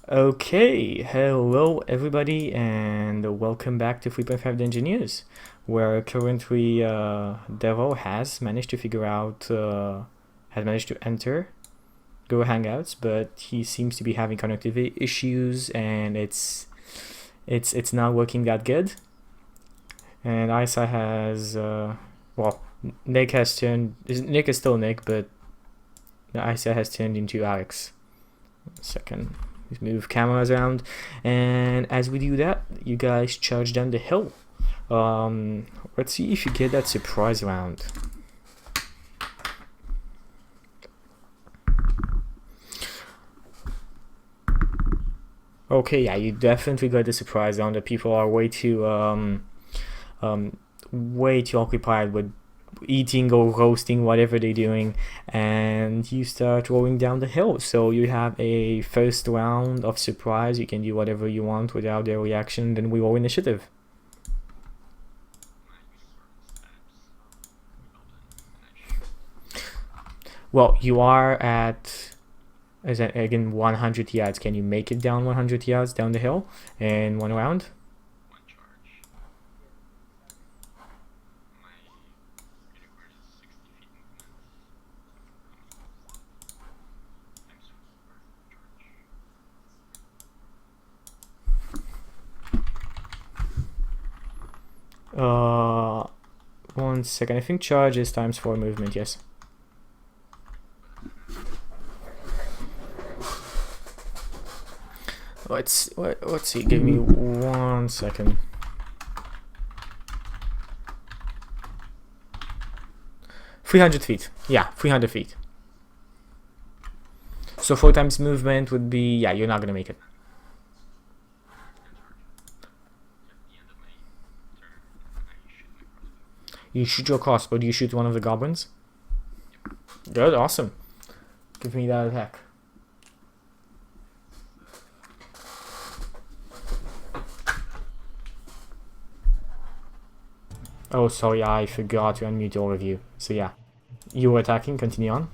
Okay, hello everybody, and welcome back to 3.5 Dungeoneers, where currently Devil has managed to enter Go Hangouts, but he seems to be having connectivity issues, and it's not working that good. And Eyecye has Nick has turned. Nick is still Nick, but Eyecye has turned into Alex. 1 second. Move cameras around, and as we do that, you guys charge down the hill. Let's see if you get that surprise round. Okay, yeah, you definitely got the surprise round. The people are way too occupied with eating or roasting, whatever they're doing, and you start rolling down the hill. So you have a first round of surprise. You can do whatever you want without their reaction. Then we roll initiative. Well, you are at, is that again 100 yards? Can you make it down 100 yards down the hill in one round? Uh, 1 second. I think charge is times 4 movement. Yes. Let's see. Give me 1 second. $300 feet. Yeah, 300 feet. So 4 times movement would be, yeah, you're not gonna make it. You shoot your crossbow. Do you shoot one of the goblins? Good, awesome. Give me that attack. Oh, sorry, I forgot to unmute all of you. So yeah, you were attacking. Continue on.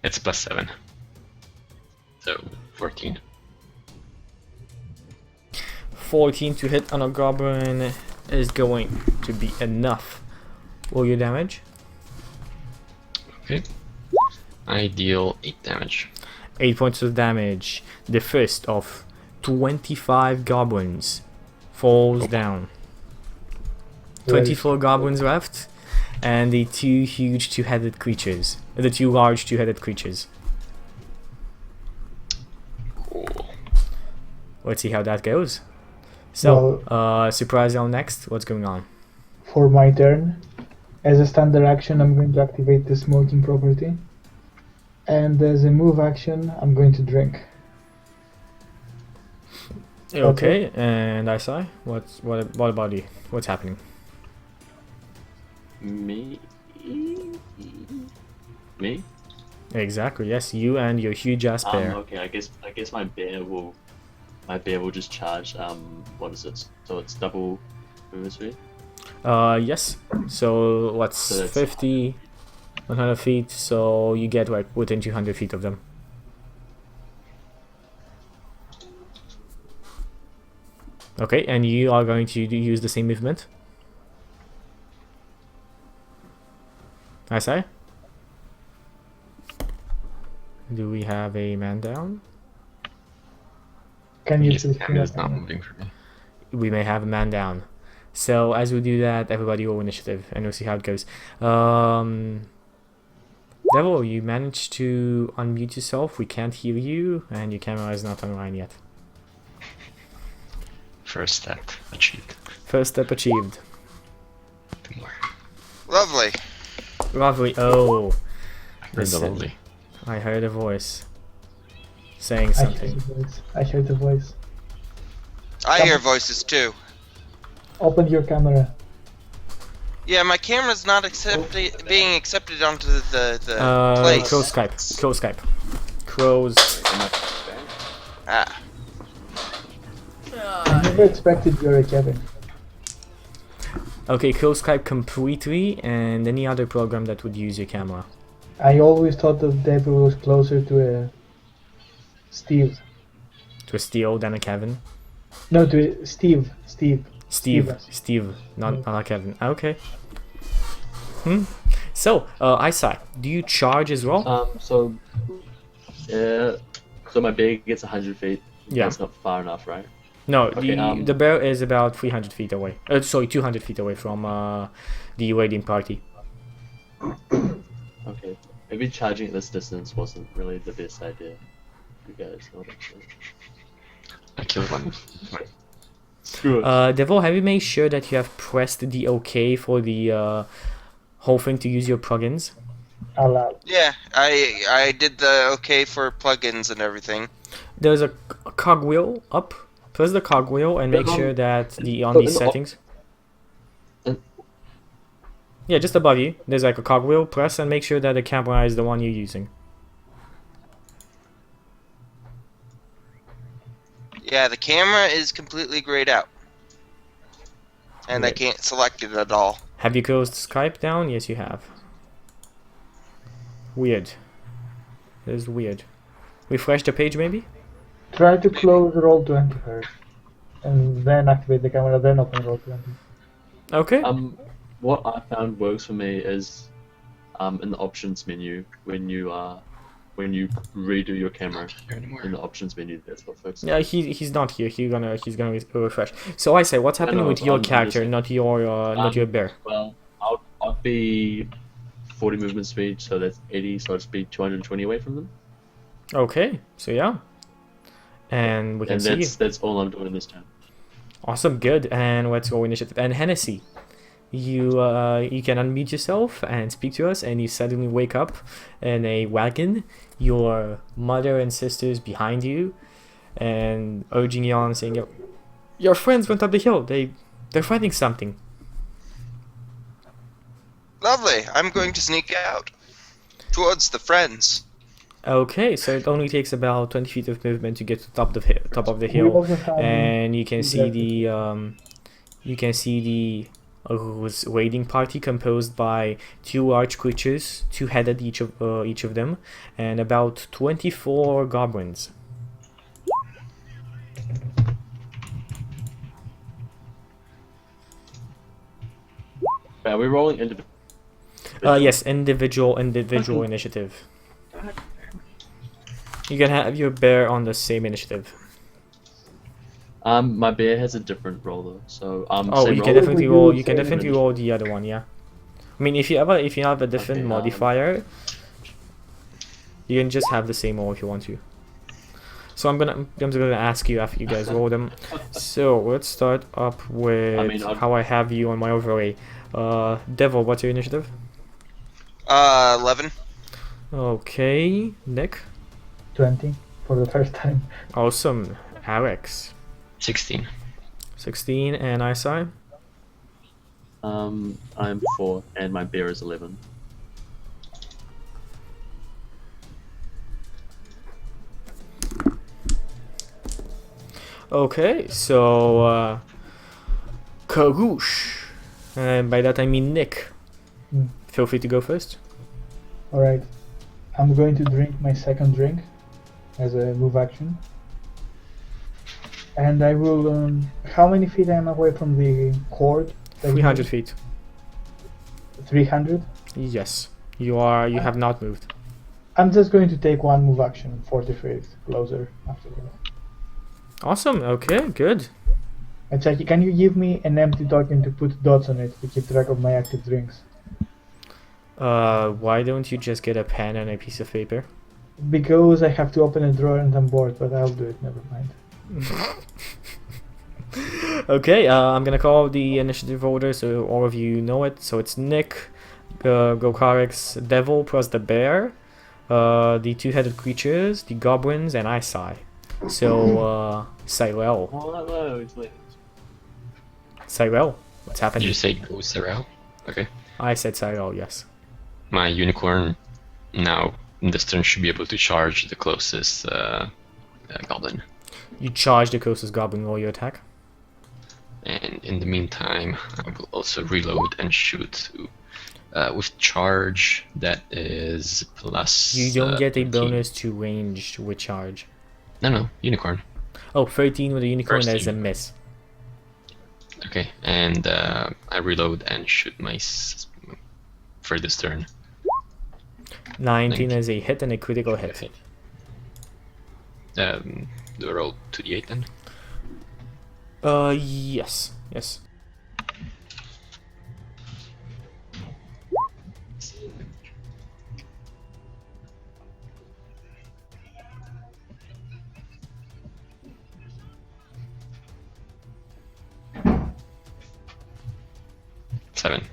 It's +7. So 14. 14 to hit on a goblin is going to be enough. Roll your damage. Okay. I deal 8 damage. 8 points of damage. The first of 25 goblins falls down. 24 goblins left, and the two huge two-headed creatures. The two large two-headed creatures. Cool. Let's see how that goes. So, surprise round next. What's going on? For my turn, as a standard action, I'm going to activate the smoking property. And as a move action, I'm going to drink. Okay, and Eyecye, what about you? What's happening? Me? Exactly. Yes, you and your huge ass bear. Okay. I guess my bear will just charge. What is it? So it's double movement speed. Yes. So what's So that's 50, 100 feet? So you get like within 200 feet of them. Okay, and you are going to use the same movement. Eyecye? Do we have a man down? Can you His please camera is not moving for me. We may have a man down. So as we do that, everybody roll initiative, and we'll see how it goes. Devil, you managed to unmute yourself. We can't hear you, and your camera is not online yet. First step achieved. First step achieved. 2 more. Lovely. Lovely. Oh, Heard the Listen. lovely. I heard a voice saying I heard something. the voice. I heard the voice. I hear voices too. Open your camera. Yeah, my camera's not being accepted onto the place. Close Skype. Close Skype. Close. Ah. I never expected you're a Kevin. Okay, close Skype completely, and any other program that would use your camera. I always thought that Devil was closer to Steve. To a Steel, then a Kevin. No, to Steve. Steve, not a Kevin. Okay. So, Eyecye, do you charge as well? So my bear gets 100 feet. Yeah. That's not far enough, right? No, Okay, the bear is about 300 feet away. Sorry, 200 feet away from the raiding party. Okay. Maybe charging at this distance wasn't really the best idea. You guys know what I'm saying. I killed one. Screw it. Devil, have you made sure that you have pressed the OK for the whole thing to use your plugins? Allowed. Yeah, I did the okay for plugins and everything. There's a cogwheel up. Press the cogwheel and make sure that on these settings. Yeah, just above you. There's like a cogwheel. Press and make sure that the camera is the one you're using. Yeah, the camera is completely grayed out. And I can't select it at all. Have you closed Skype down? Yes, you have. Weird. That is weird. Refresh the page, maybe? Try to close Roll20 first. And then activate the camera, then open Roll20. Okay. What I found works for me is in the options menu when you redo your camera in the options menu. That's what folks. Yeah, he's not here. He's gonna refresh. So I say, what's happening with your character, not your bear? Well, I'll be 40 movement speed, so that's 80. So I'll just be 220 away from them. Okay, so yeah, and we can see. That's all I'm doing this time. Awesome, good, and let's go initiative. And Hennessy, you can unmute yourself and speak to us, and you suddenly wake up in a wagon. Your mother and sisters behind you, and urging you on, saying, "Your friends went up the hill. They're fighting something." Lovely. I'm going to sneak out towards the friends. Okay, so it only takes about 20 feet of movement to get to top of the hill, and you can see the raiding party composed by 2 large creatures, 2-headed each of them, and about 24 goblins. Are we rolling individual? Yes, individual initiative. You can have your bear on the same initiative. My bear has a different roll though, so Oh, you can definitely roll. You can definitely roll the other one. Yeah. I mean, if you have a different modifier, you can just have the same roll if you want to. So I'm just gonna ask you after you guys roll them. So let's start up with how I have you on my overlay. Devil, what's your initiative? 11. Okay, Nick. 20 for the first time. Awesome, Alex. 16. 16, and Eyecye. I'm 4, and my bear is 11. Okay, so Karush, and by that I mean Nick. Feel free to go first. Alright. I'm going to drink my second drink as a move action. And I will... how many feet am I away from the cord? 300 feet. 300? Yes. You have not moved. I'm just going to take one move action, 40 feet closer after that. Awesome, okay, good. Eyecye, can you give me an empty token to put dots on it to keep track of my active drinks? Why don't you just get a pen and a piece of paper? Because I have to open a drawer and I'm bored, but I'll do it, never mind. Okay, I'm gonna call the initiative order so all of you know it. So it's Nick, Gokalex, Devil plus the bear, the 2-headed creatures, the goblins, and Eyecye. So, Cyrell. Cyrell, what's Did happening? you say go Sarel? Okay. I said Cyrell, yes. My unicorn now in this turn should be able to charge the closest goblin. You charge the closest goblin, roll your attack. And in the meantime, I will also reload and shoot with charge. That is plus. You don't get a 13. bonus to ranged with charge. No, unicorn. Oh, 13 with a unicorn, that is a 13. miss. Okay, and I reload and shoot my for this turn. 19 is a hit and a critical hit. Okay. Do I roll 2d8 then? Yes. Yes. Seven.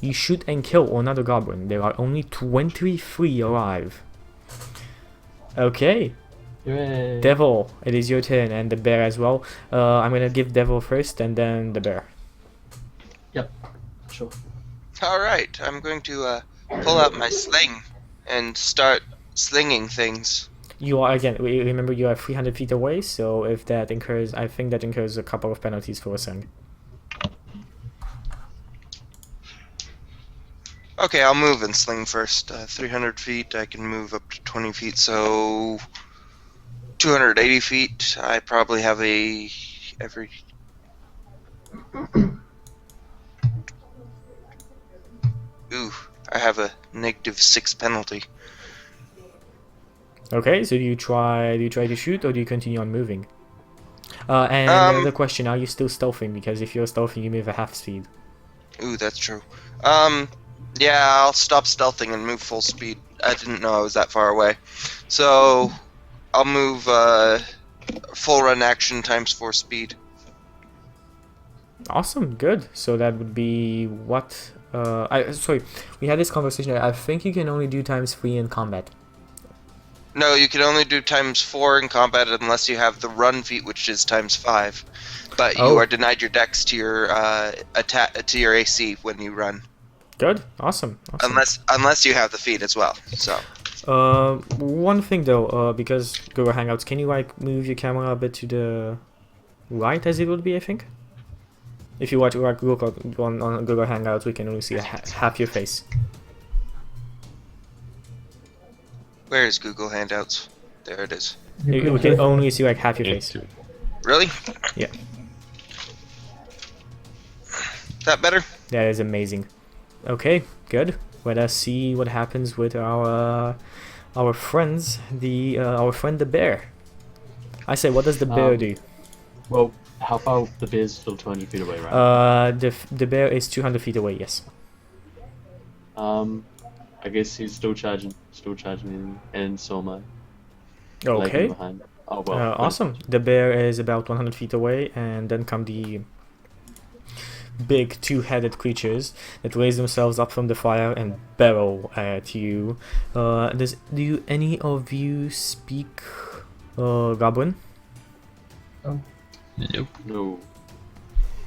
You shoot and kill another goblin. There are only 23 alive. Okay, Hooray. Devil, it is your turn, and the bear as well. I'm gonna give Devil first, and then the bear. Yep. Sure. All right, I'm going to pull out my sling and start slinging things. You are again. Remember, you are 300 feet away, so if that incurs, I think that incurs a couple of penalties for a sling. Okay, I'll move and sling first. 300 feet, I can move up to 20 feet, so 280 feet. I probably have every. Ooh, I have a -6 penalty. Okay, so do you try to shoot, or do you continue on moving? And another question: are you still stealthing? Because if you're stealthing, you move at half speed. Ooh, that's true. Yeah, I'll stop stealthing and move full speed. I didn't know I was that far away. So, I'll move full run action times 4 speed. Awesome, good. So that would be what? Sorry, we had this conversation. I think you can only do ×3 in combat. No, you can only do ×4 in combat unless you have the run feat, which is ×5. But you are denied your dex to your attack to your AC when you run. Good, awesome. Unless you have the feat as well. So. One thing though, because Google Hangouts, can you like move your camera a bit to the right as it would be? I think. If you watch like Google on Google Hangouts, we can only see half your face. Where is Google Handouts? There it is. We can only see like half your face. Really? Yeah. That better? That is amazing. Okay, good. Let us see what happens with our friends, our friend the bear. I say, what does the bear do? Well, how far the bear's still 200 feet away, right? The bear is 200 feet away. Yes. I guess he's still charging in, and so am I. Okay. Lagging behind. Oh well. Awesome. The bear is about 100 feet away, and then come the big two-headed creatures that raise themselves up from the fire and barrel at you. Do any of you speak Goblin? Nope. No.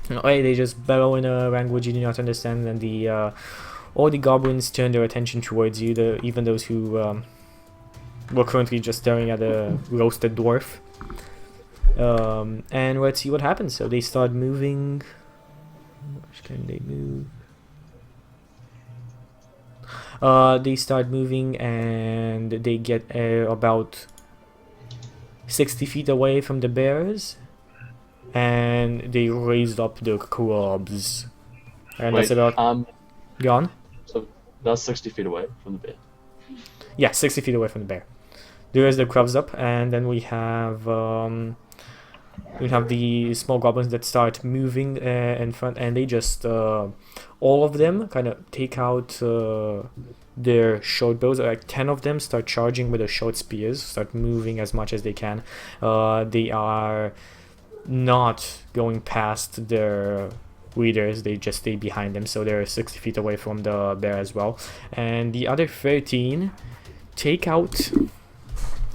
No, they just barrel in a language you do not understand, and all the goblins turn their attention towards you. Even those who were currently just staring at a roasted dwarf. And let's see what happens. So they start moving. Which can they move? They start moving and they get about 60 feet away from the bears, and they raised up their clubs. And Wait, that's about gone. So that's 60 feet away from the bear. Yeah, 60 feet away from the bear. They raise their clubs up, and then we have the small goblins that start moving in front, and they just all of them kind of take out their short bows. Like 10 of them start charging with their short spears, start moving as much as they can. They are not going past their leaders, they just stay behind them, so they're 60 feet away from the bear as well. And the other 13 take out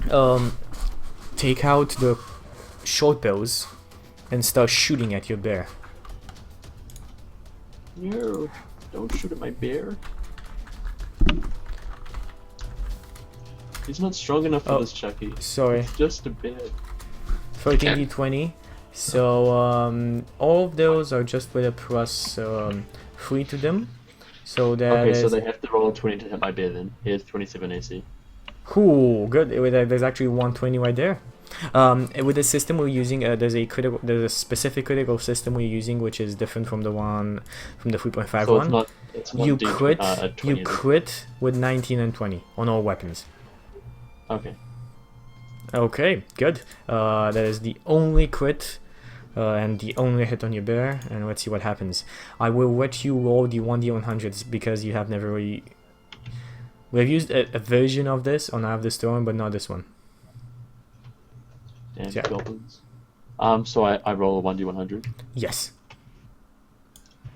the short bows and start shooting at your bear. No, don't shoot at my bear. He's not strong enough for this, Chucky. Sorry. It's just a bear. 13d20. So all of those are just with a +3 to them. So that Okay, so is they have to roll a 20 to hit my bear then. Here's 27 AC. cool. Good. There's actually 120 right there. With the system we're using, there's a specific critical system we're using, which is different from the 3.5 So one. it's not You D20, crit, 20 you is it? crit with 19 and 20 on all weapons. Okay. Okay, good. That is the only crit and the only hit on your bear. And let's see what happens. I will let you roll the 1d100s because you have never really. We've used a version of this on Eye of the Storm, but not this one. And Yeah. goblins. So I roll a 1d100. Yes.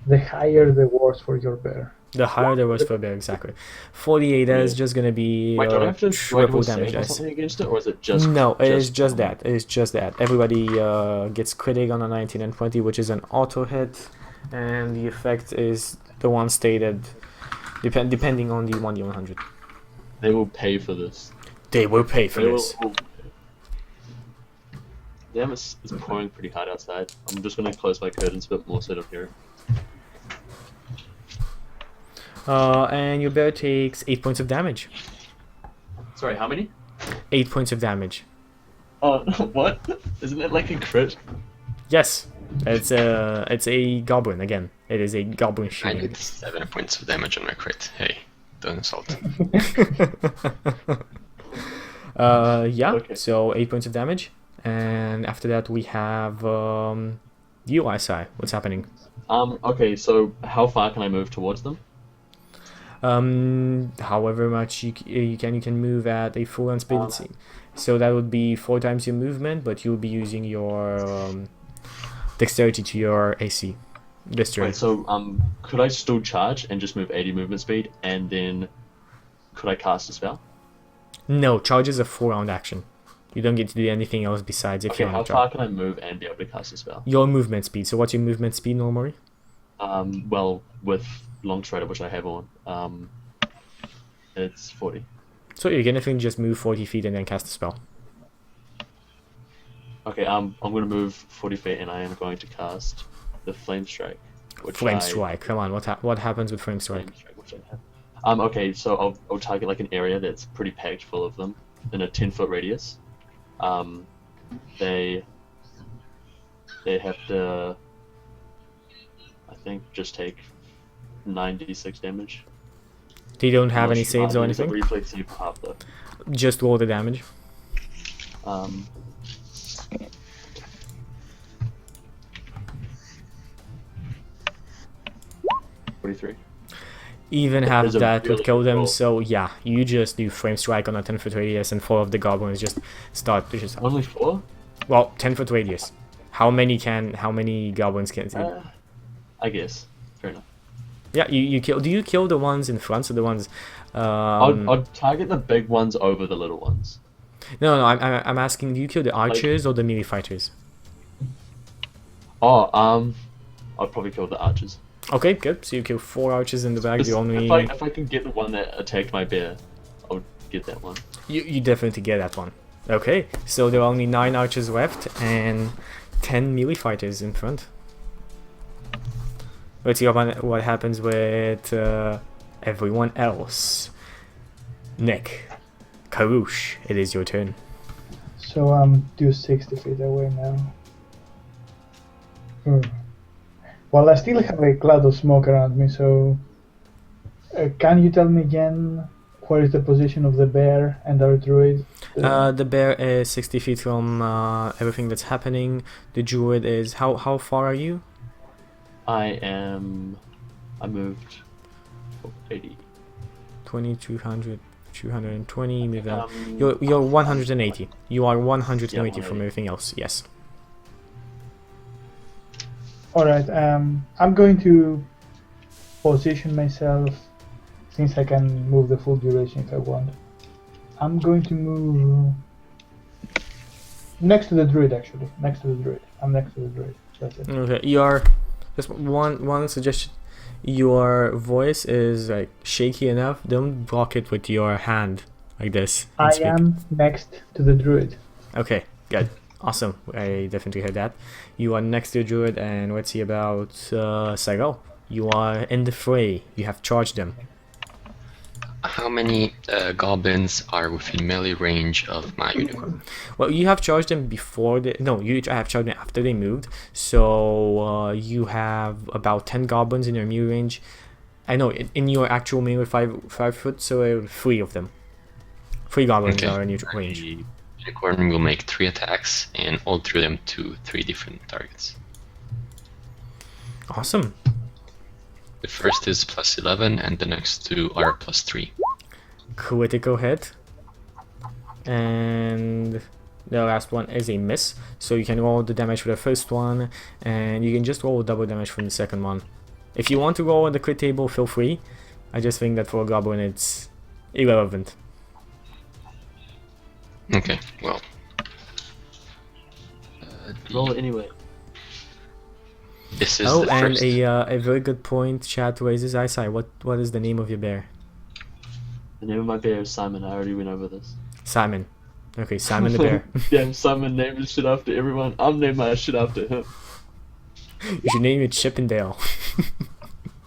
The higher, the worse for your bear. The higher the worse for bear, exactly. 48 is Yeah. just gonna be Wait, do I have to do I do triple a damage save or dice. something against it, or is it just? No, it is just that. It is just that. Everybody gets critic on a 19 and 20, which is an auto hit, and the effect is the one stated, depending on the 1d100. They will pay for this. They will pay for They this. will. Damn, it's pouring pretty hard outside. I'm just gonna close my curtains a bit more so I don't hear it. And your bear takes 8 points of damage. Sorry, how many? 8 points of damage. Oh, what? Isn't it like a crit? Yes, it's a goblin again. It is a goblin I shield. did 7 points of damage on my crit. Hey, don't insult. Yeah. Okay. So 8 points of damage, and after that we have you, Eyecye. What's happening? Okay, so how far can I move towards them? However much you can move at a full round speed. So that would be 4 times your movement, but you'll be using your dexterity to your AC this turn. Wait, so could I still charge and just move 80 movement speed, and then could I cast a spell? No, charge is a 4 round action. You don't get to do anything else besides if Okay, you how want to far charge. can I move and be able to cast a spell? Your movement speed. So what's your movement speed normally? Well, with long strider, which I have on, it's 40. So you can definitely just move 40 feet and then cast a spell. Okay, I'm gonna move 40 feet and I am going to cast the Flame Strike. Flame strike. Come on, what happens with flame strike? Which I have. Okay, so I'll target like an area that's pretty packed full of them in a 10-foot radius. They have to, I think, just take 96 damage. They don't have any Unless saves or use a anything? reflex save for half though. Just roll the damage. Um, $43. Even half There's of a that would really kill good them, roll. so yeah, you just do flame strike on a 10-foot radius and 4 of the goblins just start to just... Only 4? Well, 10-foot radius. How many goblins can... I guess. Fair enough. Yeah, you kill... Do you kill the ones in front, so the ones... I'll target the big ones over the little ones. No, I'm asking, do you kill the archers or the melee fighters? Oh, I'll probably kill the archers. Okay, good. So you kill 4 archers in the back. Just- The only... if I can get the one that attacked my bear, I'll get that one. You definitely get that one. Okay, so there are only 9 archers left and 10 melee fighters in front. Let's see what happens with everyone else. Nick, Karush, it is your turn. So I'm due 60 feet away now. Well, I still have a cloud of smoke around me, so can you tell me again where is the position of the bear and our druid? The bear is 60 feet from everything that's happening. The druid is... How far are you? I moved 80. 20, 200, 220, move that. Um, You're 180. You are 180 Yeah, from 180. everything else, yes. Alright, I'm going to position myself, since I can move the full duration if I want. I'm going to move next to the druid, actually. Next to the druid. I'm next to the druid. That's it. Okay, just one suggestion. Your voice is like shaky enough. Don't block it with your hand like this. and I speak. am next to the druid. Okay, good. Awesome. I definitely heard that. You are next to the druid, and let's see about Sagal. You are in the fray. You have charged them. How many goblins are within melee range of my unicorn? Well, you have charged them before the... No, you have charged them after they moved. So you have about 10 goblins in your melee range. I know, in your actual melee 5 foot, so 3 of them. 3 goblins are in your range. The unicorn will make 3 attacks and all 3 of them to 3 different targets. Awesome. The first is plus 11 and the next 2 are plus 3. Critical hit. And the last one is a miss. So you can roll the damage for the first one, and you can just roll double damage from the second one. If you want to roll on the crit table, feel free. I just think that for a goblin it's irrelevant. Okay, well. Roll it anyway. This is Oh, the and first. a very good point chat raises. Eyecye, what is the name of your bear? The name of my bear is Simon. I already went over this. Simon. Okay, Simon the bear. Yeah, Simon named his shit after everyone. I'm naming my shit after him. You should name it Chippendale.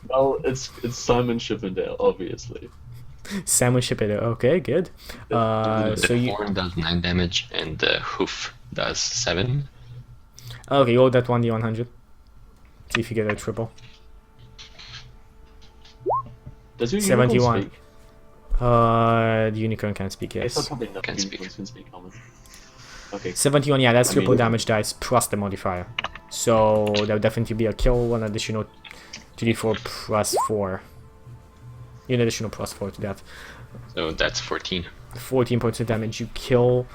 Well, it's Simon Chippendale, obviously. Simon Chippendale. Okay, good. The So you... horn does 9 damage and the hoof does 7. Okay, roll that 1d100. See if you get a triple. Does your 71. unicorn speak? The unicorn can speak, Yes. yes. Probably not. Can Unicorns can speak common. Okay. 71, yeah, that's I triple mean- damage dice plus the modifier. So that would definitely be a kill, one additional 2d4 plus 4. An additional plus 4 to that. So that's 14. 14 points of damage. You kill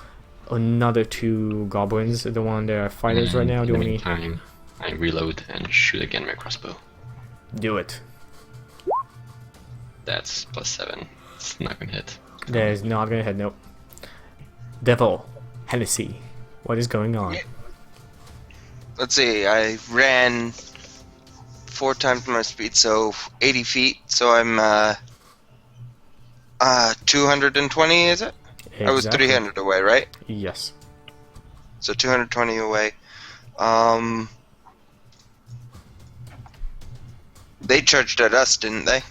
another 2 goblins, the one that are fighters right And now. in Do the any... meantime, I reload and shoot again my crossbow. Do it. That's plus 7. It's not gonna hit. That is not gonna hit, nope. Devil, Hennessy, what is going on? Let's see, I ran 4 times my speed, so 80 feet, so I'm 220, is it? I was Exactly. 300 away, right? Yes. So 220 away. They charged at us, didn't they?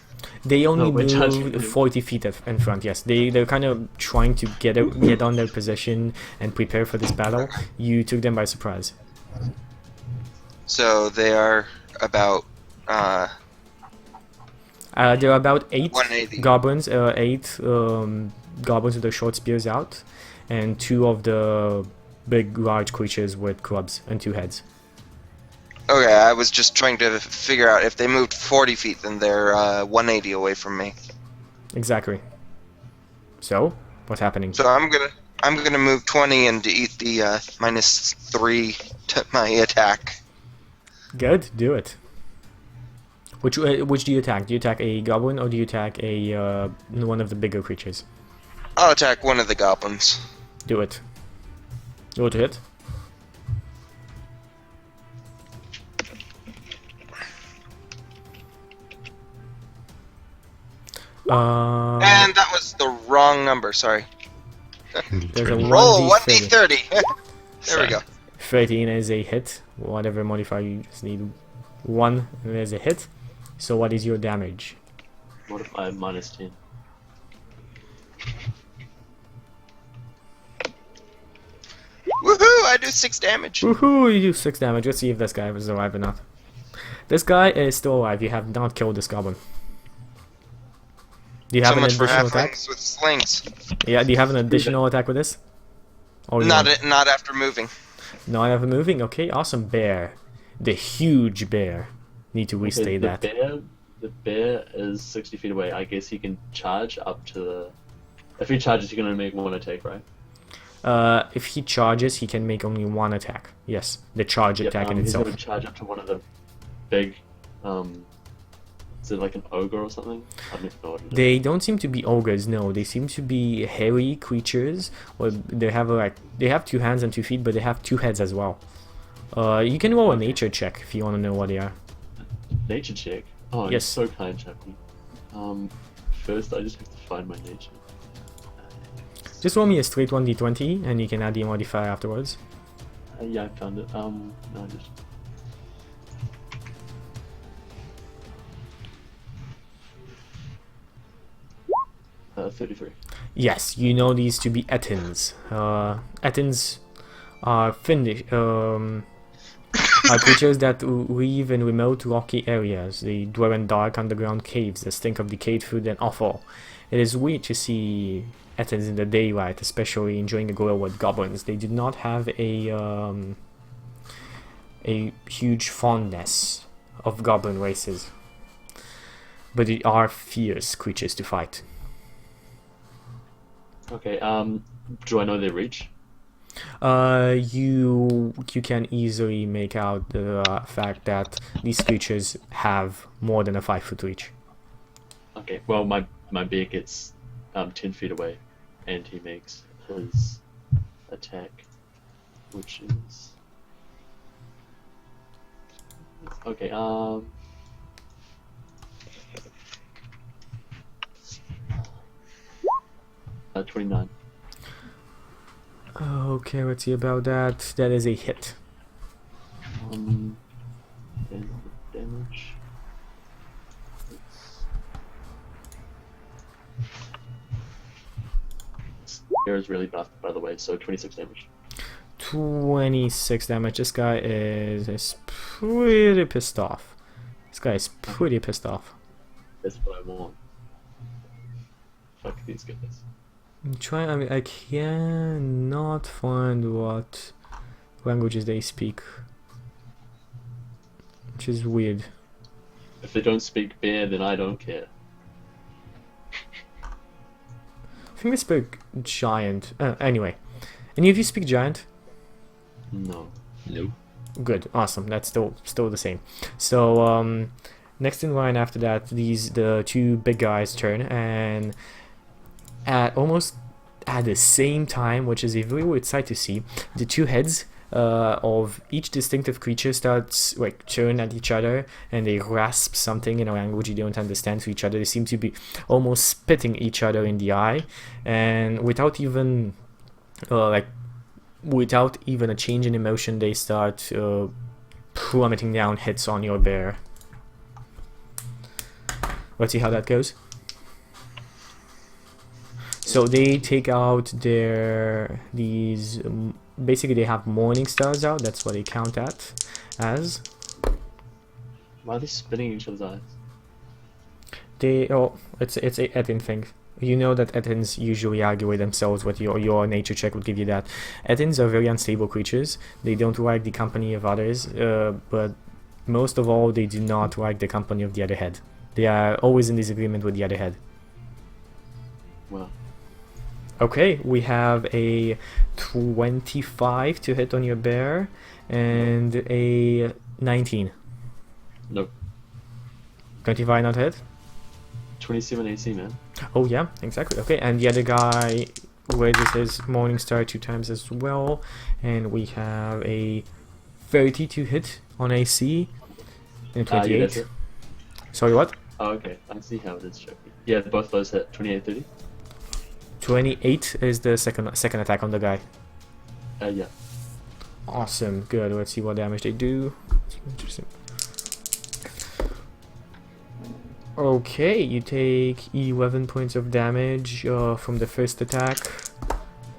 They only No, we're charging moved you. 40 feet in front, yes. They're kind of trying to get on their position and prepare for this battle. You took them by surprise. So they are about There are about 8 180. goblins, 8 goblins with their short spears out, and 2 of the big, large creatures with clubs and 2 heads. Okay, I was just trying to figure out if they moved 40 feet, then they're 180 away from me. Exactly. So, what's happening? So I'm gonna move 20 and to eat the -3 to my attack. Good, do it. Which do you attack? Do you attack a goblin or do you attack a one of the bigger creatures? I'll attack one of the goblins. Do it. Roll to hit. And that was the wrong number. Sorry. There's a Roll 1d30. 1d30. There we go. 13 is a hit. Whatever modifier, you just need 1 and there's a hit. So what is your damage? Modify -10. Woohoo! I do 6 damage. Woohoo! You do 6 damage. Let's see if this guy was alive or not. This guy is still alive. You have not killed this goblin. Do you have So an much for additional attack? halflings with slings. Yeah, do you have an additional attack with this? Or you Not want- not after moving. Not ever moving? Okay, awesome. Bear. The huge bear. Need to restate that. The bear is 60 feet away. I guess he can charge up to the... If he charges, he's gonna make 1 attack, right? If he charges, he can make only 1 attack. Yes, the charge attack in He's itself. gonna charge up to one of the big... is it like an ogre or something? I don't know what it is. They don't seem to be ogres, no. They seem to be hairy creatures. Or they have they have 2 hands and 2 feet, but they have 2 heads as well. You can roll a nature check if you want to know what they are. Nature check? Oh, Yes. yes. So kind, Chuky. First I just have to find my nature. Just roll me a straight 1d20, and you can add the modifier afterwards. Yeah, I found it. No, just... 33. Yes, you know these to be Ettins. Ettins are Finnish. Are creatures that live in remote rocky areas. They dwell in dark underground caves that stink of decayed food and offal. It is weird to see Ettins in the daylight, especially enjoying a glow with goblins. They do not have a huge fondness of goblin races, but they are fierce creatures to fight. Okay. Do I know their reach? You can easily make out the fact that these creatures have more than a 5-foot reach. Okay. Well, my bear gets 10 feet away, and he makes his attack, which is okay. 29. Okay, let's see about that. That is a hit. Then damage. Air is really buffed, by the way, so 26 damage. 26 damage. This guy is pretty pissed off. This guy is pretty pissed off. That's what I want. Fuck these guys. I'm trying. I mean, I cannot find what languages they speak, which is weird. If they don't speak bear, then I don't care. I think they speak giant. Anyway, any of you speak giant? No. No. Good, awesome. That's still the same. So next in line after that, the two big guys turn, and almost at the same time, which is a very weird sight to see, the two heads of each distinctive creature starts like turn at each other, and they rasp something in a language you don't understand to each other. They seem to be almost spitting each other in the eye, and without even without even a change in emotion, they start plummeting down hits on your bear. Let's see how that goes. So they take out basically they have morning stars out. That's what they count at as. Why are they spitting each other's eyes? It's a Ettin thing. You know that Ettins usually argue with themselves. What your nature check would give you that. Ettins are very unstable creatures. They don't like the company of others, but most of all, they do not like the company of the other head. They are always in disagreement with the other head. Well. Okay, we have a 25 to hit on your bear, and a 19. Nope. 25 not hit? 27 AC, man. Oh yeah, exactly. Okay, and the other guy raises his morning star 2 times as well, and we have a 30 to hit on AC, and 28. Yeah, that's it. Sorry, what? Oh, okay. I see how it is, Chuky. Yeah, both those hit 28, 30. 28 is the second attack on the guy. Yeah. Awesome, good. Let's see what damage they do. Interesting. Okay, you take 11 points of damage from the first attack,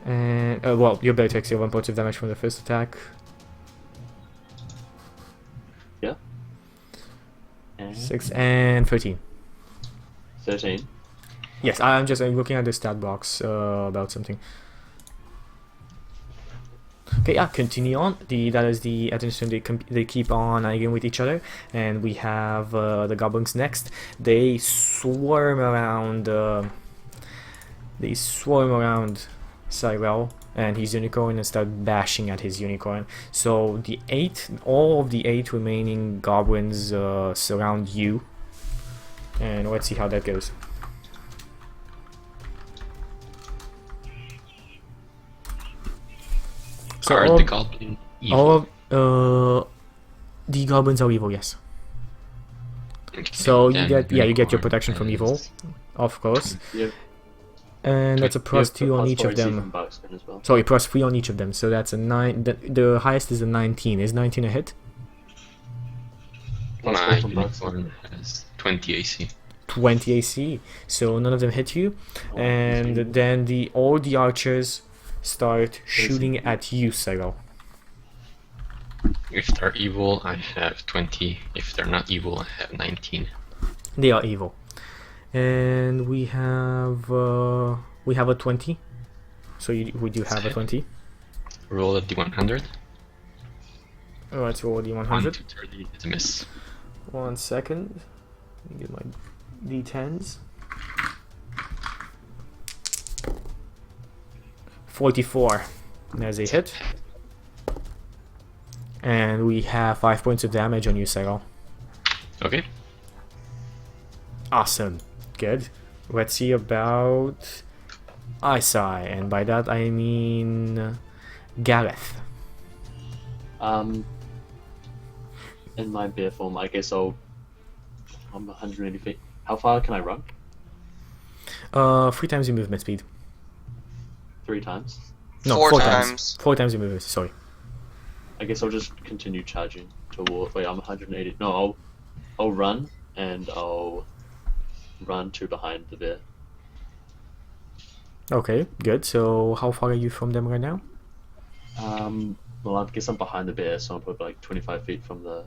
and well, your bear takes 11 points of damage from the first attack. Yeah. And 6 and 13. 13. Yes, I'm looking at the stat box about something. Okay, yeah, continue on. That is the attention they keep on arguing with each other, and we have the goblins next. They swarm around. Cyril and his unicorn and start bashing at his unicorn. So all of the 8 remaining goblins surround you, and let's see how that goes. So Are the goblin evil? The goblins are evil, yes. Okay, So you then get your unicorn protection from evil, is- of course, Yeah. and that's a plus You 2 have on plus each 4 of AC them. from Buckskin as well. Sorry, plus 3 on each of them. So that's a 9. The highest is a 19. Is 19 a hit? Plus My 4 from Buckskin. unicorn has 20 AC. 20 AC, so none of them hit you. And then all the archers start shooting at you, Cyril. If they're evil, I have 20. If they're not evil, I have 19. They are evil. And we have a 20. So we do have a 20. Roll a d100. Let's roll a 1 D100. to 30 is a miss. 1 second. Let me get my D10s. 44. There's a hit. And we have 5 points of damage on you, Cyril. Okay. Awesome. Good. Let's see about Eyecye, and by that I mean Gareth. In my bear form, I guess I'm 180 feet. How far can I run? 3 times your movement speed. 3 times? No, 4 4 times. 4 times your movement. Sorry. I guess I'll just continue charging toward. Wait, I'm 180. No, I'll run and I'll run to behind the bear. Okay, good. So how far are you from them right now? Well, I guess I'm behind the bear, so I'm probably like 25 feet from the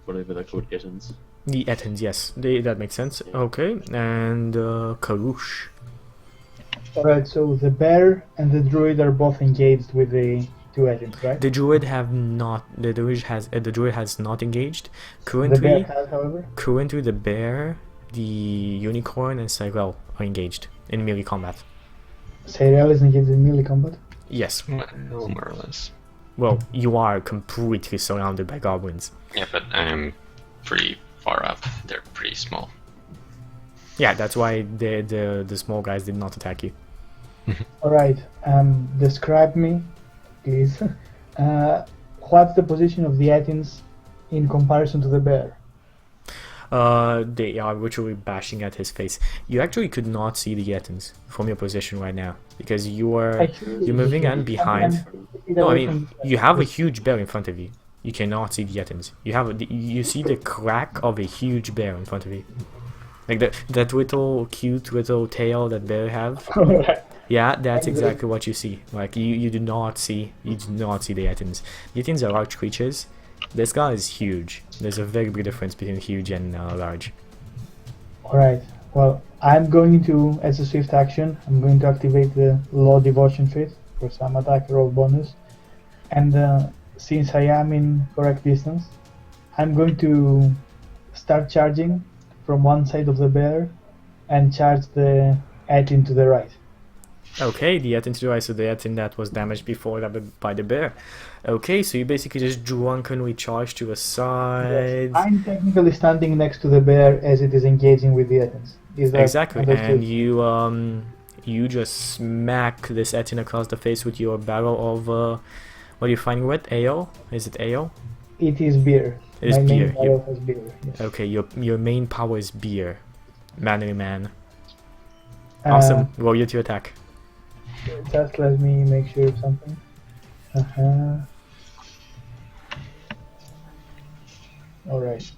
whatever they're called, Ettins. The Ettins, yes. That makes sense. Okay, and Karush. Alright, so the bear and the druid are both engaged with the 2 Ettins, right? The druid has not engaged. The bear Currently, has, however. the bear, the unicorn, and Cyril are engaged in melee combat. Cyril is engaged in melee combat. Yes. Well, more or less. Well, you are completely surrounded by goblins. Yeah, but I'm pretty far up. They're pretty small. Yeah, that's why the small guys did not attack you. Alright, describe me, please. What's the position of the Ettins in comparison to the bear? They are literally bashing at his face. You actually could not see the Ettins from your position right now because you're moving and behind. No, I mean you have a huge bear in front of you. You cannot see the Ettins. You see the crack of a huge bear in front of you, like that little cute little tail that bear have. Yeah, that's exactly what you see. Like you do not see the Ettins. The Ettins are large creatures. This guy is huge. There's a very big difference between huge and large. Alright, well, I'm going to, as a swift action, I'm going to activate the Law Devotion Feat for some attack roll bonus. And since I am in correct distance, I'm going to start charging from one side of the bear and charge the Ettin to the right. Okay, the Ettin to the right, so the Ettin that was damaged before that by the bear. Okay, so you basically just drunkenly charge to a side. Yes, I'm technically standing next to the bear as it is engaging with the Ettins. Is that Exactly, understood? and you just smack this Ettin across the face with your barrel of what are you finding with? Ale? Is it ale? It is beer. It is My beer. main barrel has beer. Yes. Okay, your main power is beer. Manly man. Awesome. Roll you to attack. Just let me make sure of something. Alright.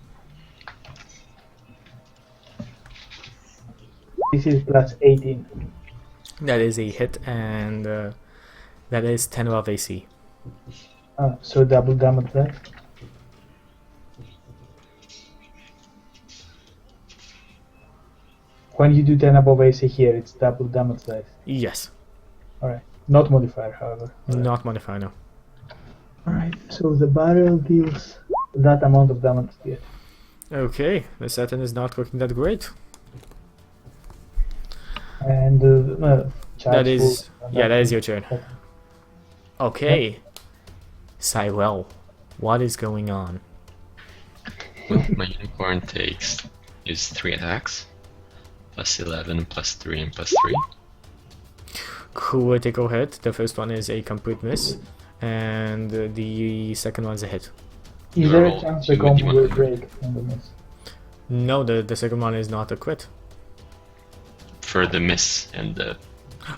This is plus 18. That is a hit, and that is 10 of AC. So double damage there. When you do 10 above AC here, it's double damage dice. Yes. Alright. Not modifier, however. Not modifier, no. Alright, so the barrel deals that amount of damage to it. Okay, the Saturn is not working that great. And That is, yeah, that is your turn. Okay, Cyril, what is going on? Well, my unicorn is 3 attacks, plus 11, plus 3, and plus 3. Critical hit. The first one is a complete miss, and the second one is a hit. Is there a chance the combo will break in the miss? No, the second one is not a crit. For the miss and the...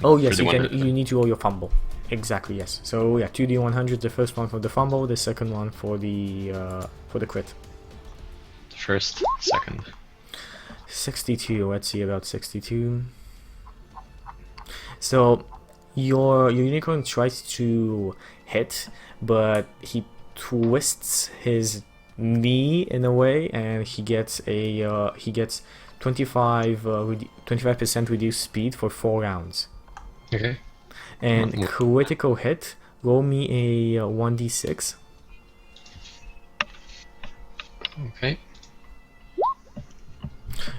Oh yes, for the one you need to roll your fumble. Exactly, yes. So yeah, 2d100, the first one for the fumble, the second one for the crit. first, second. 62. Let's see about 62. So your unicorn tries to hit, but he twists his knee in a way, and he gets 25% reduced speed for 4 rounds. Okay. And critical hit. Roll me a 1d6. Okay.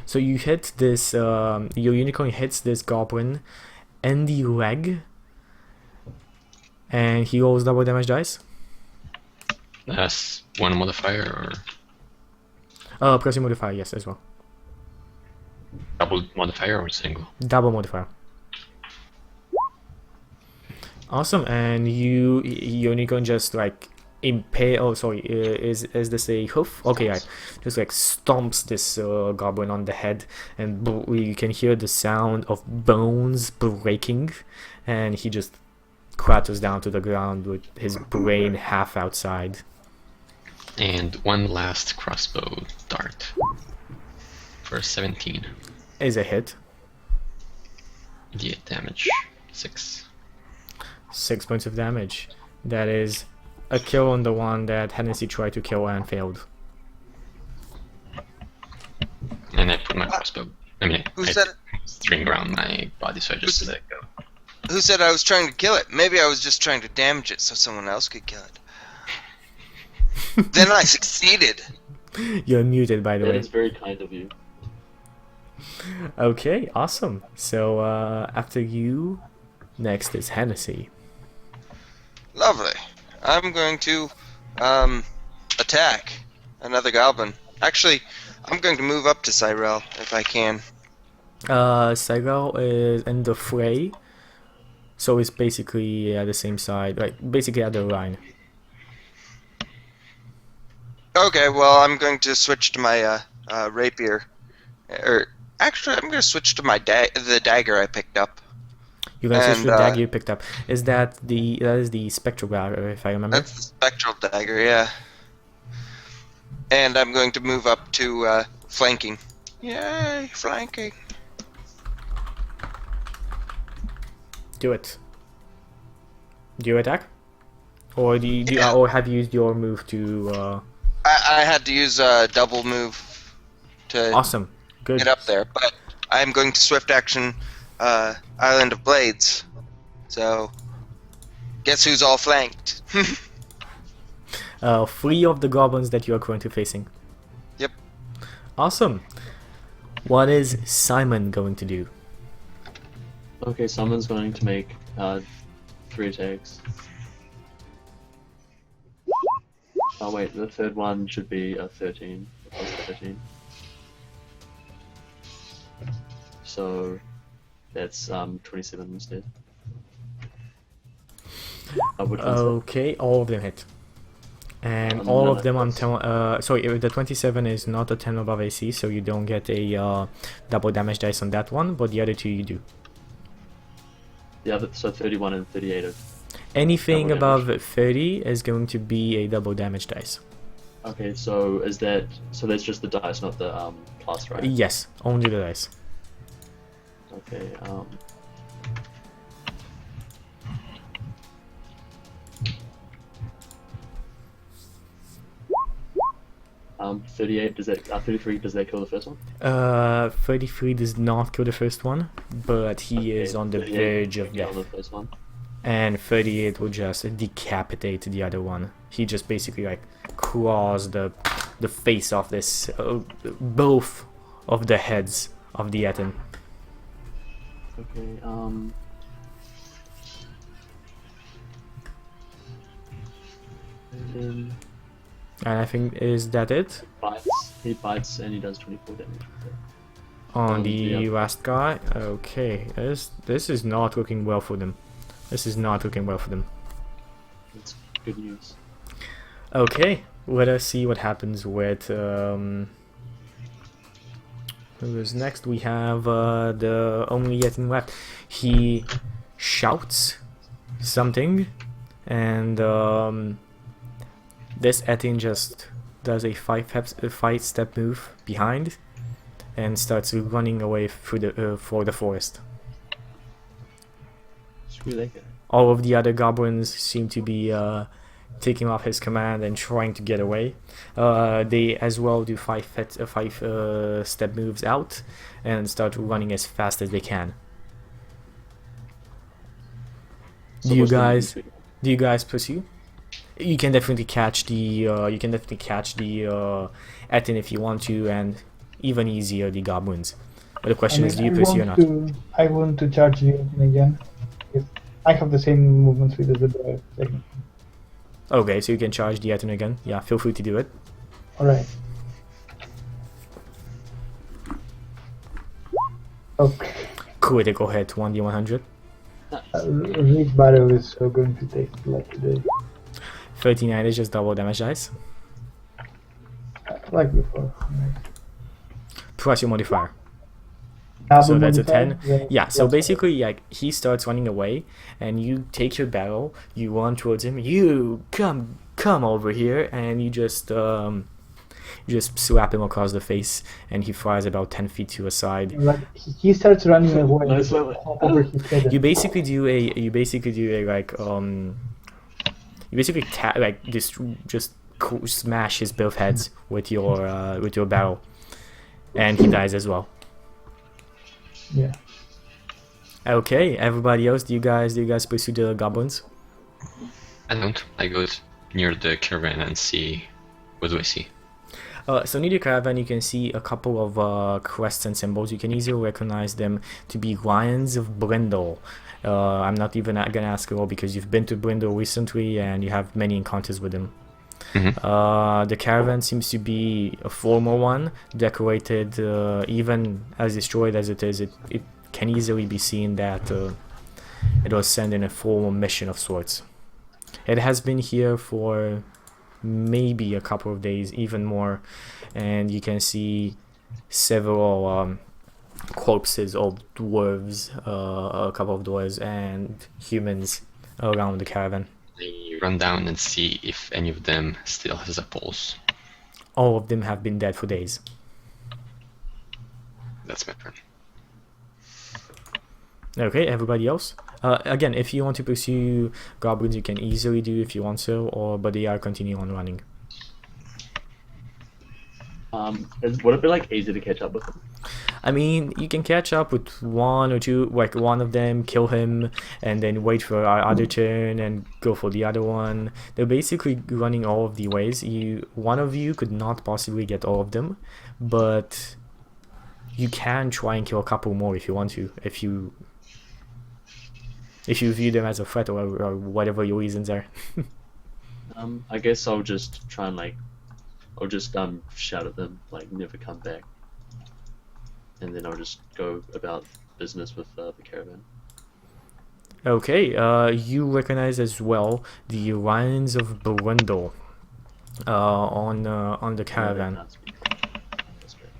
So you hit this. Your unicorn hits this goblin in the leg, and he rolls double damage dice. That's one modifier or Plus your modifier, yes, as well. double modifier or single? Double modifier. Awesome, and your unicorn just like impale. Oh, sorry, is this a hoof? Okay, right. Just like stomps this goblin on the head, and you can hear the sound of bones breaking, and he just clatters down to the ground with his brain half outside. And one last crossbow dart for 17. Is a hit. The damage 6. 6 points of damage. That is a kill on the one that Hennessy tried to kill and failed. And I put my crossbow. I Who said it? string around my body, so I just let it go. Who said I was trying to kill it? Maybe I was just trying to damage it so someone else could kill it. Then I succeeded. You're muted, by the That way. is very kind of you. Okay, awesome. So after you, next is Hennessy. Lovely. I'm going to attack another goblin. Actually, I'm going to move up to Cyrell if I can. Cyrell is in the fray, so it's basically at the same side, like basically at the line. Okay, well, I'm going to switch to my rapier. Actually, I'm going to switch to my the dagger I picked up. You're gonna switch to the And, dagger you picked up. Is that is the spectral dagger, if I remember? That's the spectral dagger, yeah. And I'm going to move up to flanking. Yay, flanking. Do it. Do you attack? Or Yeah. or have you used your move to I had to use a double move to awesome. Good. get up there, but I'm going to swift action Island of Blades. So, guess who's all flanked? 3 of the goblins that you are currently facing. Yep. Awesome. What is Simon going to do? Okay, someone's going to make 3 attacks. Oh wait, the third one should be a 13. Plus 13. So that's 27 instead. Which one's Okay, all of them hit. And Um, all no, of them on that's- sorry, the 27 is not a 10 above AC, so you don't get a double damage dice on that one, but the other 2 you do. the other? So 31 and 38 are. Anything Double above damage. 30 is going to be a double damage dice. Okay, so is that? So that's just the dice, not the plus, right? Yes, only the dice. Okay. 38. Does that? 33. Does that kill the first one? 33 does not kill the first one, but he is on the 38 verge of kill death. the first one. And 38 will just decapitate the other one. He just basically like claws the face off this both of the heads of the Etin. Okay. And then And I think, is that it? bites. He bites and he does 24 damage. On the Yeah. last guy? Okay, this is not looking well for them. This is not looking well for them. That's good news. Okay, let us see what happens with who is next. We have the only Yetin left. He shouts something, and this Etin just does a five step move behind and starts running away through for the forest. Screw that guy. All of the other goblins seem to be taking off his command and trying to get away. They as well do five step moves out and start running as fast as they can. So Do you what's the guys movement do you guys pursue? You can definitely catch the Etin if you want to, and even easier the goblins. But the question is, do you pursue or not? I want to charge the engine again. If I have the same movement speed as the bear. Technically. Okay, so you can charge the Etin again. Yeah, feel free to do it. Alright. Okay. Critical hit, 1d100. This battle is so going to take like today. 39 is just double damage dice. Like before. Right. Plus your modifier. Double So that's a modifier, 10. Yeah, so that's basically, like, he starts running away, and you take your barrel, you run towards him, you come over here, and you just slap him across the face, and he flies about 10 feet to a side. like he starts running away. Nice just one. hop over his head. You basically do a just smash his both heads with your barrel, and he dies as well. Yeah. Okay, everybody else, do you guys pursue the goblins? I don't. I go near the caravan and see. What do I see? So near the caravan, you can see a couple of crests and symbols. You can easily recognize them to be Lions of Brindle. I'm not even gonna ask you all because you've been to Brindle recently and you have many encounters with them. The caravan seems to be a formal one, decorated, even as destroyed as it is. It can easily be seen that it was sent in a formal mission of sorts. It has been here for maybe a couple of days, even more, and you can see several corpses of dwarves, a couple of dwarves and humans around the caravan. I run down and see if any of them still has a pulse. All of them have been dead for days. That's my turn. Okay, everybody else? Again, if you want to pursue goblins, you can easily do if you want so, but they are continuing on running. Would it be like easy to catch up with them? I mean, you can catch up with one or two, like one of them, kill him, and then wait for our other turn and go for the other one. They're basically running all of the ways. One of you could not possibly get all of them, but you can try and kill a couple more if you want to, if you view them as a threat or whatever your reasons are. I guess I'll just try and shout at them like never come back, and then I'll just go about business with the caravan. Okay, you recognize as well the Lions of Berundle on the caravan. That's fair.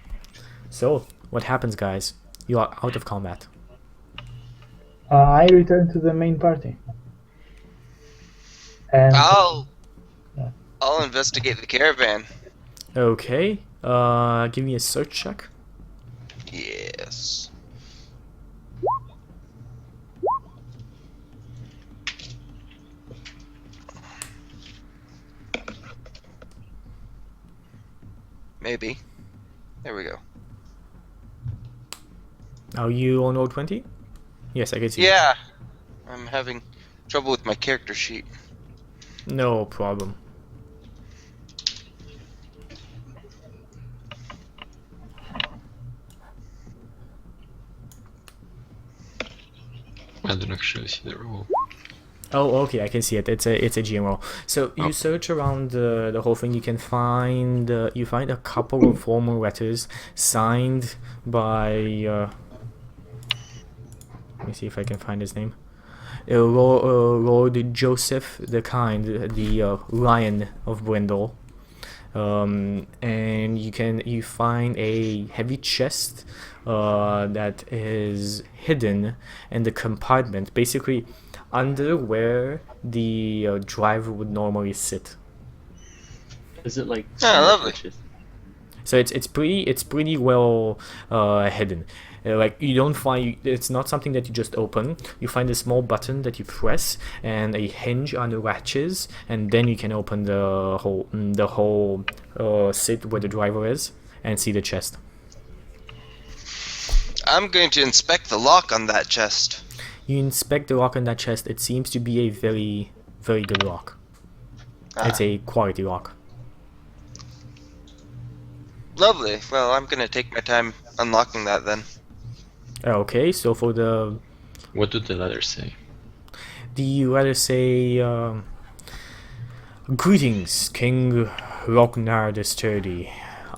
So, what happens, guys? You are out of combat. I return to the main party. And I'll investigate the caravan. Okay, give me a search check. Yes. Maybe. There we go. Are you on roll 20? Yes, I can see. Yeah. I'm having trouble with my character sheet. No problem. I don't actually see the roll. Oh, okay, I can see it. It's a GM roll. So you search around the whole thing. You can find you find a couple of formal letters signed by. Let me see if I can find his name. Lord Joseph the Kind, the Lion of Brindle. And you find a heavy chest that is hidden in the compartment, basically under where the driver would normally sit. Is it like? lovely. So it's pretty well hidden. Like you don't find it's not something that you just open. You find a small button that you press and a hinge on the latches, and then you can open the whole seat where the driver is and see the chest. I'm going to inspect the lock on that chest. You inspect the lock on that chest. It seems to be a very, very good lock. It's a quality lock. Lovely. Well, I'm going to take my time unlocking that then. Okay, so for the What do the letters say? letters say, "Greetings, King Rognar the Sturdy.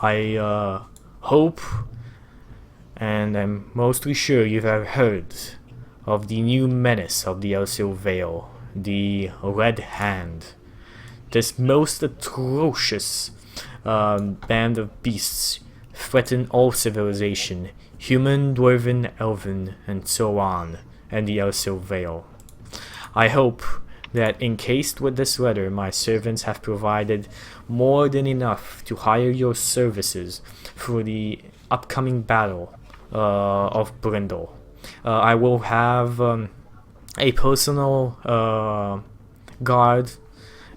I hope, and I'm mostly sure you have heard of the new menace of the Elsire Vale, the Red Hand. This most atrocious band of beasts threaten all civilization, human, dwarven, elven, and so on, and the Elsire Vale. I hope that encased with this letter my servants have provided more than enough to hire your services for the upcoming battle of Brindle. I will have a personal guard,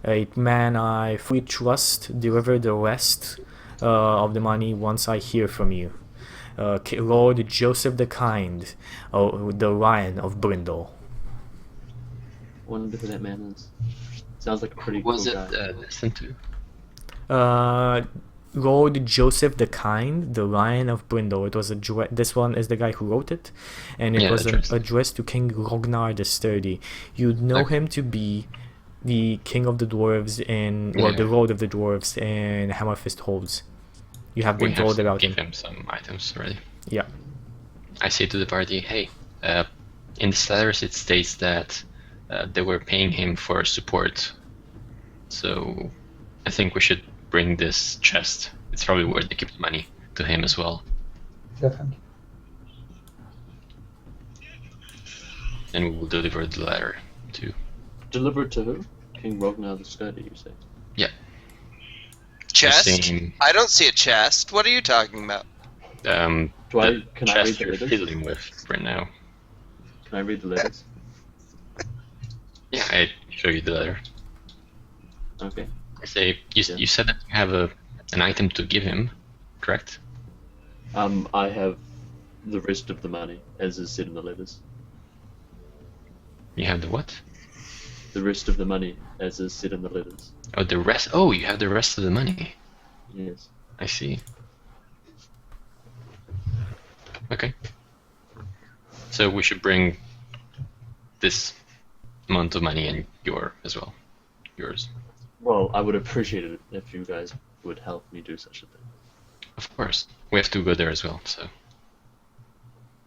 a man I fully trust, deliver the rest of the money once I hear from you. Lord Joseph the Kind, the Lion of Brindle." Wonder who that man is. Sounds like a pretty Who was cool it guy. listened to? Lord Joseph the Kind, the Lion of Brindle. It was this one is the guy who wrote it, and it was addressed to King Rognar the Sturdy. You'd know him to be the King of the Dwarves the Lord of the Dwarves in Hammerfist Holds. You have been told about him. Give him some items already. Yeah. I say to the party, hey, in the letters it states that they were paying him for support. So I think we should bring this chest. It's probably worth to keep the money to him as well. Definitely. And we will deliver the letter too. Delivered to who? King Rognar the Sturdy, you say? Yeah. Chest? Same, I don't see a chest. What are you talking about? the Can I read chest the you're letters? fiddling with right now. Can I read the letters? Yeah, I show you the letter. Okay. I say, you said that you have an item to give him, correct? I have the rest of the money, as is said in the letters. You have the what? The rest of the money, as is said in the letters. Oh, the rest. Oh, you have the rest of the money. Yes. I see. Okay. So we should bring this amount of money and yours. Well, I would appreciate it if you guys would help me do such a thing. Of course. We have to go there as well, so.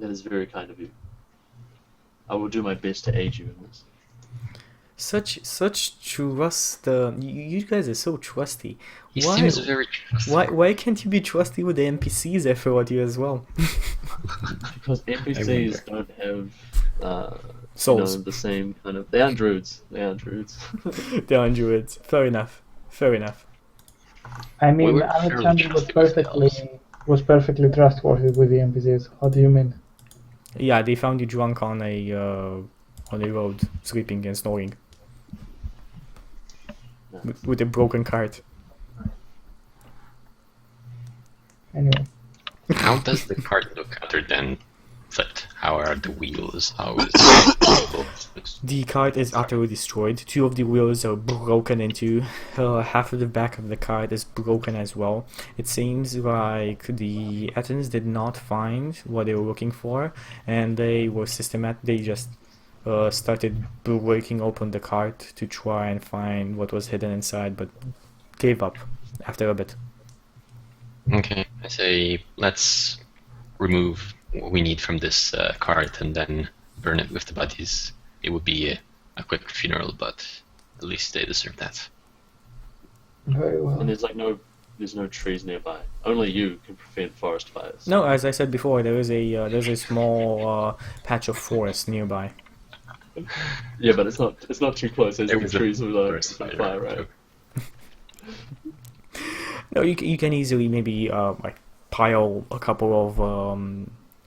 That is very kind of you. I will do my best to aid you in this. Such trust. You guys are so trusty. He seems very trustworthy. Why can't you be trusty with the NPCs after you as well? Because NPCs don't have Souls. the same kind of. They aren't druids. They're on druids. Fair enough. I mean, We were Alexander was fairly perfectly trustworthy with the NPCs. What do you mean? Yeah, they found you drunk on a road, sleeping and snoring with a broken cart. Anyway, How does the cart look other than foot? How are the wheels? How is The cart is utterly destroyed. 2 of the wheels are broken into. Half of the back of the cart is broken as well. It seems like the Athens did not find what they were looking for, and they were They just started breaking open the cart to try and find what was hidden inside, but gave up after a bit. Okay, I say let's remove what we need from this cart and then burn it with the bodies. It would be a quick funeral, but at least they deserve that. very well. And there's no trees nearby. Only you can prevent forest fires. No, as I said before, there's a small patch of forest nearby. Yeah, but it's not too close. As There the was a trees will forest on fire, fire, right? No, you can easily maybe like pile a couple of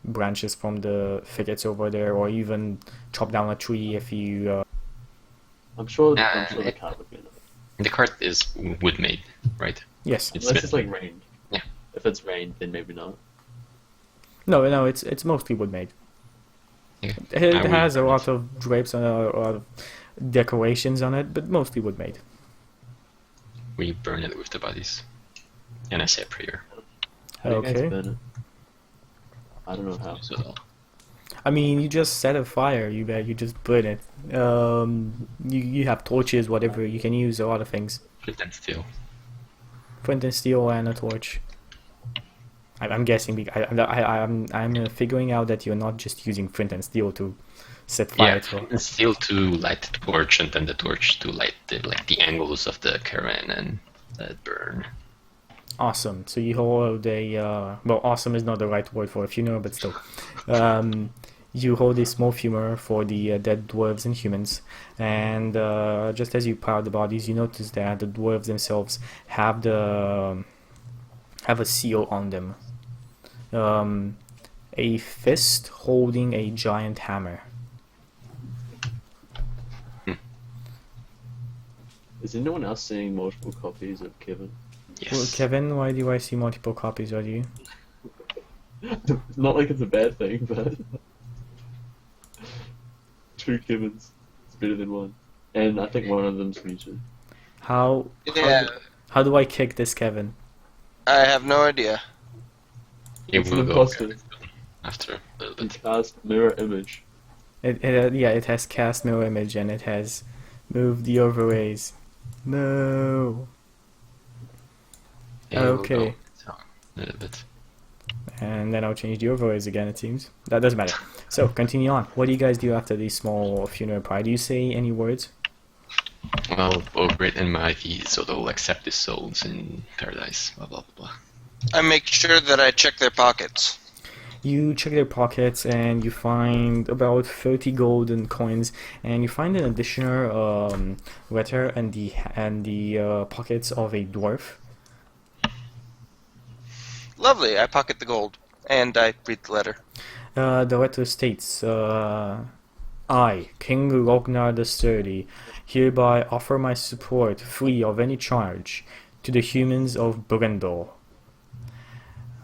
branches from the thickets over there, or even chop down a tree if you. I'm sure Nah, the cart would be enough. The cart is wood made, right? Yes. It's Unless it's like rained. Yeah. If it's rained, then maybe not. No, it's mostly wood made. Yeah. It I has a would- lot of drapes and a lot of decorations on it, but mostly wood made. We burn it with the bodies. And I say a prayer. How do you guys Okay. burn it? I don't know how. So, I mean, you just set a fire. You just burn it. You have torches, whatever. You can use a lot of things. flint and steel. Flint and steel and a torch. I'm guessing. I'm figuring out that you're not just using flint and steel to set fire Yeah, to. flint and steel to light the torch, and then the torch to light the angles of the caravan and let it burn. Awesome. So you hold a well, awesome is not the right word for a funeral, but still, you hold a small funeral for the dead dwarves and humans, and just as you pile the bodies, you notice that the dwarves themselves have a seal on them, a fist holding a giant hammer. Is anyone else seeing multiple copies of Kevin? Yes. Well, Kevin, why do I see multiple copies of you? Not like it's a bad thing, but two Kevins. It's better than one. And I think one of them's muted. How Yeah, how do I kick this Kevin? I have no idea. It It's will an go imposter. after a little It's bit. cast mirror image. It has cast no image and it has moved the overlays. No. It will Okay. go a little bit. And then I'll change the overlays again, it seems. That doesn't matter. So, continue on. What do you guys do after the small funeral pie? Do you say any words? Well, oh great and mighty, so they'll accept his souls in paradise. Blah blah blah. I make sure that I check their pockets. You check their pockets and you find about 30 golden coins, and you find an additional letter in the pockets of a dwarf. Lovely. I pocket the gold and I read the letter. The letter states, I, King Rognar the Sturdy, hereby offer my support free of any charge to the humans of Brindle.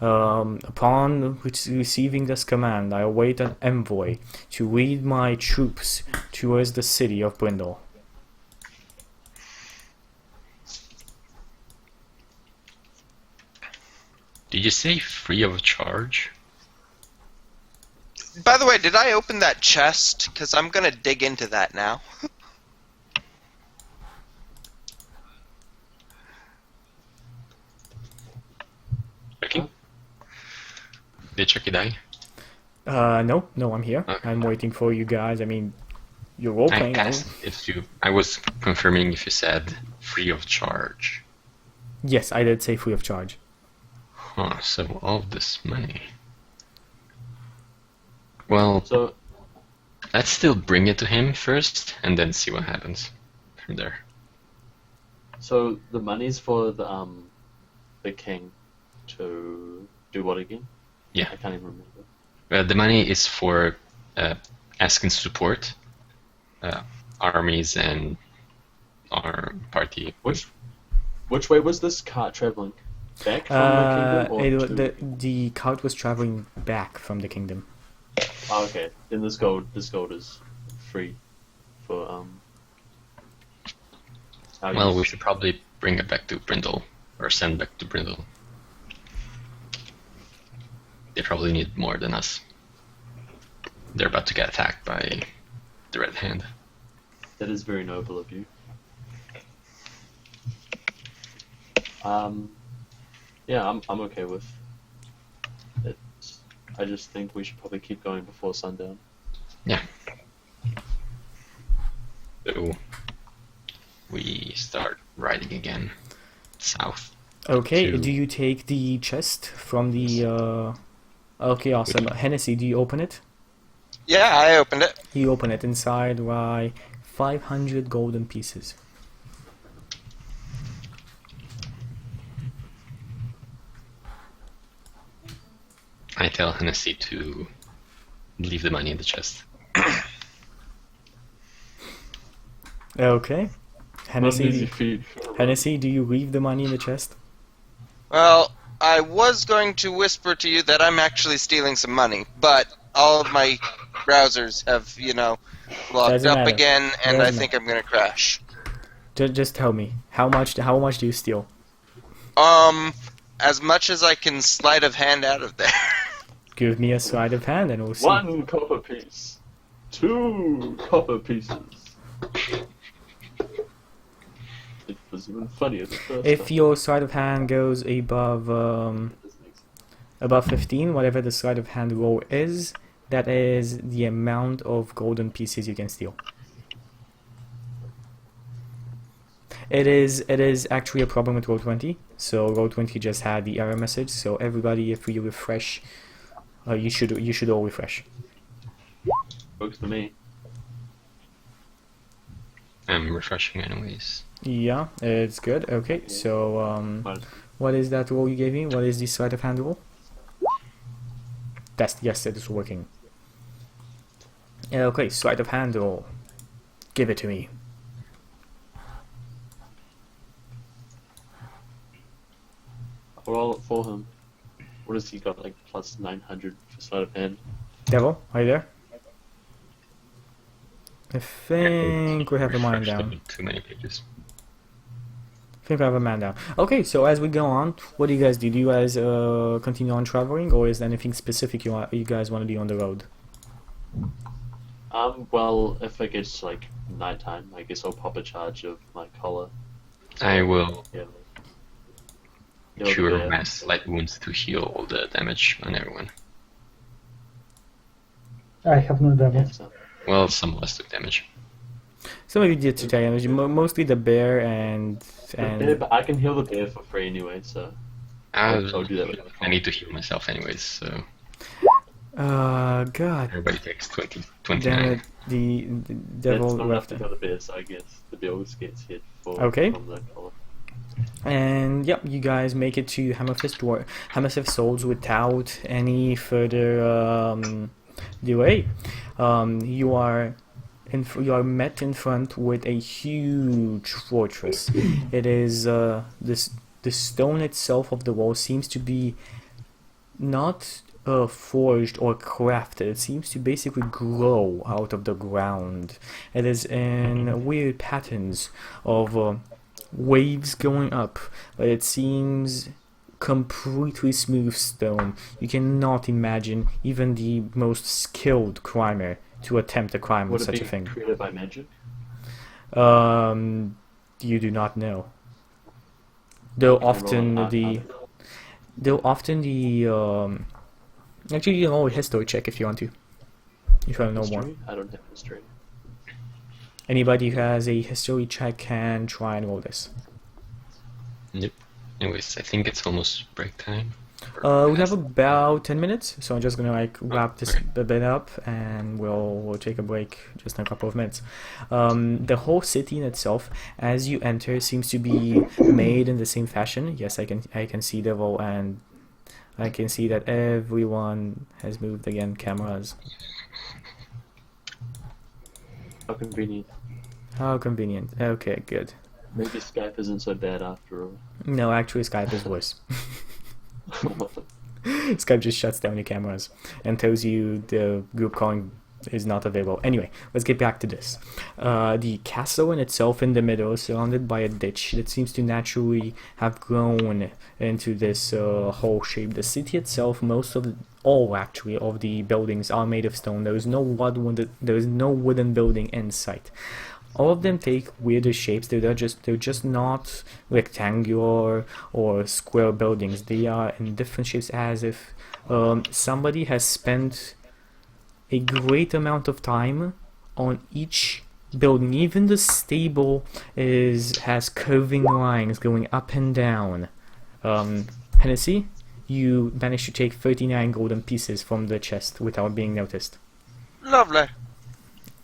Upon receiving this command, I await an envoy to lead my troops towards the city of Brindle. Did you say free of charge? By the way, did I open that chest? Because I'm going to dig into that now. Chucky? Did Chucky die? No, I'm here. Okay. I'm waiting for you guys. I mean, you're role I playing. asked if you. I was confirming if you said free of charge. Yes, I did say free of charge. Huh, so all this money. Well, So let's still bring it to him first, and then see what happens from there. so the money's for the king to do what again? Yeah. I can't even remember. The money is for asking support, armies, and our party. Which way was this cart traveling? Back from the kingdom or to... The cart was traveling back from the kingdom. Oh, okay. Then this gold is free for our Well, we use. should probably bring it back to Brindle, or send back to Brindle. They probably need more than us. They're about to get attacked by the Red Hand. That is very noble of you. Yeah, I'm okay with it. I just think we should probably keep going before sundown. Yeah. So we start riding again south. Okay, To- do you take the chest from the... Okay, awesome. Hennessy, do you open it? Yeah, I opened it. You open it. Inside lie 500 golden pieces. I tell Hennessy to leave the money in the chest. Okay. Easy Hennessy, feat. Hennessy, do you leave the money in the chest? Well, I was going to whisper to you that I'm actually stealing some money, but all of my browsers have, locked Doesn't up matter. again, and I Doesn't think I'm gonna crash. Just tell me, how much do you steal? As much as I can sleight of hand out of there. Give me a sleight of hand and we'll see. 1 copper piece. 2 copper pieces. It was even funnier the first If time. your sleight of hand goes above above 15, whatever the sleight of hand roll is, that is the amount of golden pieces you can steal. It is actually a problem with Roll20. So Roll20 just had the error message. So everybody, if you refresh, you should all refresh. Works for me. I'm refreshing anyways. Yeah, it's good. Okay, so But what is that roll you gave me? What is the sleight of hand roll? Yes, it is working. Okay, sleight of hand roll. Give it to me. I'll roll it for him. What has he got? Like plus 900 for sleight of hand. Devil, are you there? I think we have a man Refreshed down. Too many pages. I think we have a man down. Okay, so as we go on, what do you guys do? Do you guys continue on traveling, or is there anything specific you guys want to do on the road? Well, if it gets like nighttime, I guess I'll pop a charge of my collar. I will Yeah. cure Yeah. mass light wounds to heal all the damage on everyone. I have no Yeah, damage. so. Well, some of us took damage. Some of you did to damage, mostly the bear and The bear, but I can heal the bear for free anyway, so I'll do that with my I need to heal myself anyways, so God everybody takes 20, damn 29. it, the That's devil not enough left. to kill the bear, so I guess the bear always gets hit for Okay. from the collar. And yep, you guys make it to Hammerfist Souls without any further delay. You are met in front with a huge fortress. It is the stone itself of the wall seems to be not forged or crafted. It seems to basically grow out of the ground. It is in weird patterns of waves going up, but it seems completely smooth stone. You cannot imagine even the most skilled climber to attempt to climb Would with it such be a thing. created by magic? You do not know. Though Can I roll an often the actually you can roll a history check if you want to. If you want to know more. History? I don't have history. Anybody who has a history check can try and roll this. Yep. Anyways, I think it's almost break time. We have about 10 minutes, so I'm just gonna wrap this okay. a bit up, and we'll take a break just in a couple of minutes. The whole city in itself, as you enter, seems to be made in the same fashion. Yes, I can see Devil, and I can see that everyone has moved again. Cameras. How convenient. How convenient. Okay, good. Maybe Skype isn't so bad after all. No, actually, Skype is worse. Skype just shuts down your cameras and tells you the group calling is not available. Anyway, let's get back to this. The castle in itself in the middle is surrounded by a ditch that seems to naturally have grown into this whole shape. The city itself, all actually of the buildings are made of stone. There is no wooden building in sight. All of them take weirder shapes. They're just not rectangular or square buildings. They are in different shapes, as if somebody has spent a great amount of time on each building. Even the stable has curving lines going up and down. Hennessy, you managed to take 39 golden pieces from the chest without being noticed. Lovely.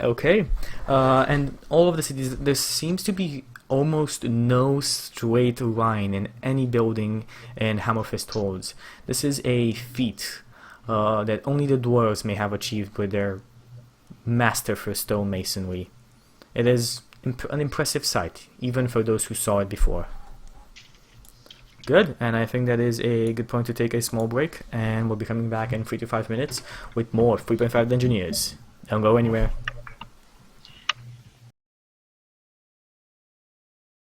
Okay, and all of the cities, there seems to be almost no straight line in any building in Hammerfist Holds. This is a feat that only the dwarves may have achieved with their master for stonemasonry. It is an impressive sight, even for those who saw it before. Good, and I think that is a good point to take a small break, and we'll be coming back in 3 to 5 minutes with more 3.5 Dungeoneers. Don't go anywhere.